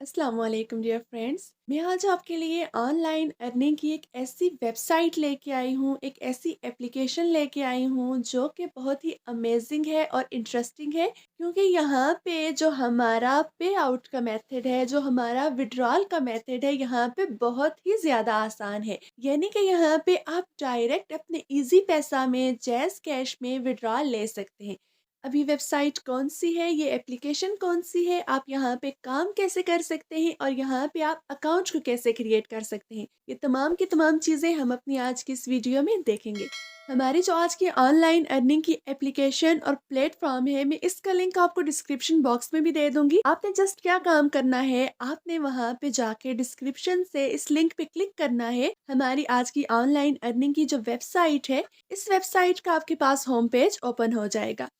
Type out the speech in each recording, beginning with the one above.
अस्सलाम वालेकुम dear friends. मैं आज आपके लिए ऑनलाइन अर्निंग की एक ऐसी वेबसाइट लेके आई हूँ, एक ऐसी एप्लीकेशन लेके आई हूँ जो कि बहुत ही अमेजिंग है और इंटरेस्टिंग है। क्योंकि यहाँ पे जो हमारा पे आउट का मेथड है, जो हमारा विड्रॉल का मेथड है, यहाँ पे बहुत ही ज़्यादा आसान है। यानी कि यहाँ पे आप डायरेक्ट अपने इजी पैसा में, जैज़ कैश में विड्रॉल ले सकते हैं। अभी वेबसाइट कौन सी है, ये एप्लीकेशन कौन सी है, आप यहाँ पे काम कैसे कर सकते हैं और यहाँ पे आप अकाउंट को कैसे क्रिएट कर सकते हैं, ये तमाम की तमाम चीज़ें हम अपनी आज की इस वीडियो में देखेंगे। हमारी जो आज की ऑनलाइन अर्निंग की एप्लीकेशन और प्लेटफॉर्म है, मैं इसका लिंक आपको डिस्क्रिप्शन बॉक्स में भी दे दूंगी। आपने जस्ट क्या काम करना है, आपने वहां पे जाके डिस्क्रिप्शन से इस लिंक पे क्लिक करना है। हमारी आज की ऑनलाइन अर्निंग की जो वेबसाइट है, इस वेबसाइट का आपके पास होम पेज ओपन हो जाएगा।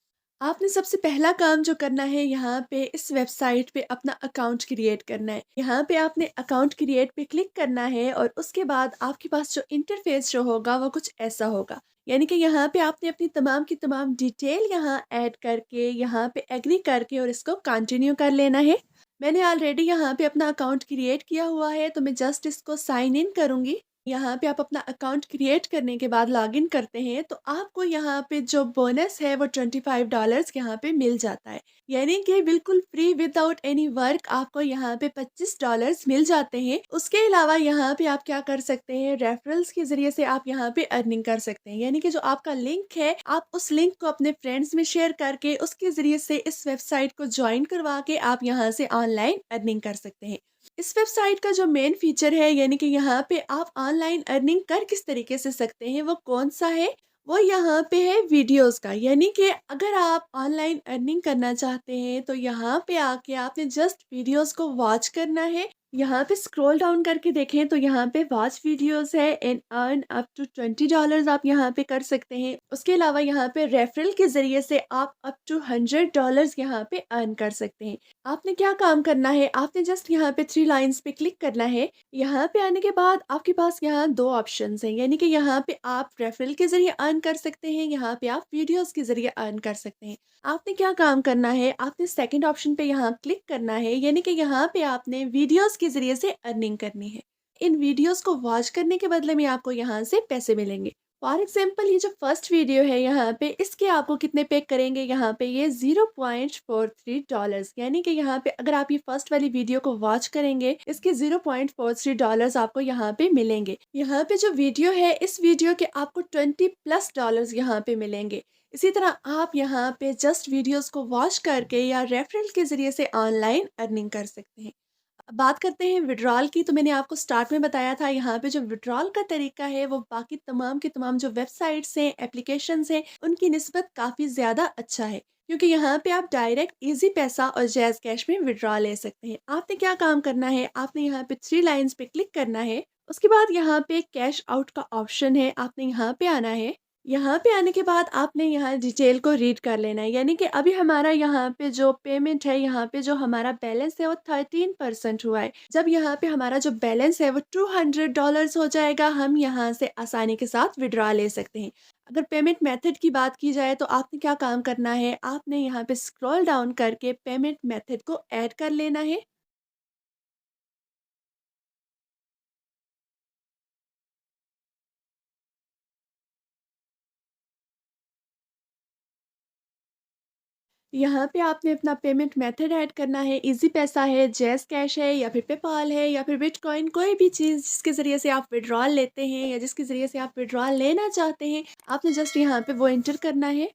आपने सबसे पहला काम जो करना है, यहाँ पे इस वेबसाइट पे अपना अकाउंट क्रिएट करना है। यहाँ पे आपने अकाउंट क्रिएट पे क्लिक करना है और उसके बाद आपके पास जो इंटरफेस जो होगा वो कुछ ऐसा होगा। यानी कि यहाँ पे आपने अपनी तमाम की तमाम डिटेल यहाँ ऐड करके, यहाँ पे एग्री करके और इसको कंटिन्यू कर लेना है। मैंने ऑलरेडी यहाँ पे अपना अकाउंट क्रिएट किया हुआ है, तो मैं जस्ट इसको साइन इन करूँगी। यहाँ पे आप अपना अकाउंट क्रिएट करने के बाद लॉगिन करते हैं तो आपको यहाँ पे जो बोनस है वो $25 यहाँ पे मिल जाता है। यानी कि बिल्कुल फ्री विदाउट एनी वर्क आपको यहाँ पे $25 मिल जाते हैं। उसके अलावा यहाँ पे आप क्या कर सकते हैं, रेफरल्स के जरिए से आप यहाँ पे अर्निंग कर सकते हैं। यानी कि जो आपका लिंक है, आप उस लिंक को अपने फ्रेंड्स में शेयर करके उसके जरिए से इस वेबसाइट को ज्वाइन करवा के आप यहाँ से ऑनलाइन अर्निंग कर सकते हैं। इस वेबसाइट का जो मेन फीचर है, यानी कि यहाँ पे आप ऑनलाइन अर्निंग कर किस तरीके से सकते हैं, वो कौन सा है, वो यहाँ पे है वीडियोस का। यानी कि अगर आप ऑनलाइन अर्निंग करना चाहते हैं तो यहाँ पे आके आपने जस्ट वीडियोस को वॉच करना है। यहाँ पे स्क्रॉल डाउन करके देखें तो यहाँ पे वॉच वीडियोस है एंड अर्न अप टू $20 आप यहाँ पे कर सकते हैं। उसके अलावा यहाँ पे रेफरल के जरिए से आप अप टू $100 यहाँ पे अर्न कर सकते हैं। आपने क्या काम करना है, आपने जस्ट यहाँ पे थ्री लाइंस पे क्लिक करना है। यहाँ पे आने के बाद आपके पास यहाँ दो ऑप्शंस हैं। यानी कि यहाँ पे आप रेफरल के जरिए अर्न कर सकते हैं, यहाँ पे आप वीडियोस के जरिए अर्न कर सकते हैं। आपने क्या काम करना है, आपने सेकंड ऑप्शन पे यहाँ क्लिक करना है। यानी कि यहाँ पे आपने वीडियोस के जरिए से अर्निंग करनी है। इन वीडियोस को वॉच करने के बदले में आपको यहाँ से पैसे मिलेंगे। फॉर एग्जाम्पल, ये जो फर्स्ट वीडियो है यहाँ पे, इसके आपको कितने पे करेंगे, यहाँ पे ये $0.43। यानी कि यहाँ पे अगर आप ये फर्स्ट वाली वीडियो को वॉच करेंगे, इसके $0.43 आपको यहाँ पे मिलेंगे। यहाँ पे जो वीडियो है, इस वीडियो के आपको $20+ यहाँ पे मिलेंगे। इसी तरह आप यहाँ पे जस्ट वीडियोस को वॉच करके या रेफरल के जरिए से ऑनलाइन अर्निंग कर सकते हैं। अब बात करते हैं विड्रॉल की। तो मैंने आपको स्टार्ट में बताया था, यहाँ पे जो विड्रॉल का तरीका है वो बाकी तमाम के तमाम जो वेबसाइट्स हैं, एप्लीकेशंस हैं, उनकी निस्बत काफ़ी ज़्यादा अच्छा है। क्योंकि यहाँ पे आप डायरेक्ट इजी पैसा और जैज़ कैश में विड्रॉ ले सकते हैं। आपने क्या काम करना है, आपने यहाँ पे थ्री लाइंस पे क्लिक करना है। उसके बाद यहाँ पे कैश आउट का ऑप्शन है, आपने यहाँ पे आना है। यहाँ पे आने के बाद आपने यहाँ डिटेल को रीड कर लेना है। यानी कि अभी हमारा यहाँ पे जो पेमेंट है, यहाँ पे जो हमारा बैलेंस है वो 13% हुआ है। जब यहाँ पे हमारा जो बैलेंस है वो $200 हो जाएगा, हम यहाँ से आसानी के साथ विड्रॉ ले सकते हैं। अगर पेमेंट मेथड की बात की जाए तो आपने क्या काम करना है, आपने यहाँ पे स्क्रॉल डाउन करके पेमेंट मेथड को ऐड कर लेना है। यहाँ पे आपने अपना पेमेंट मेथड ऐड करना है। इजी पैसा है, जैज़ कैश है, या फिर पेपाल है, या फिर बिटकॉइन, कोई भी चीज़ जिसके ज़रिए से आप विड्रॉल लेते हैं या जिसके ज़रिए से आप विड्रॉल लेना चाहते हैं, आपने जस्ट यहाँ पे वो एंटर करना है।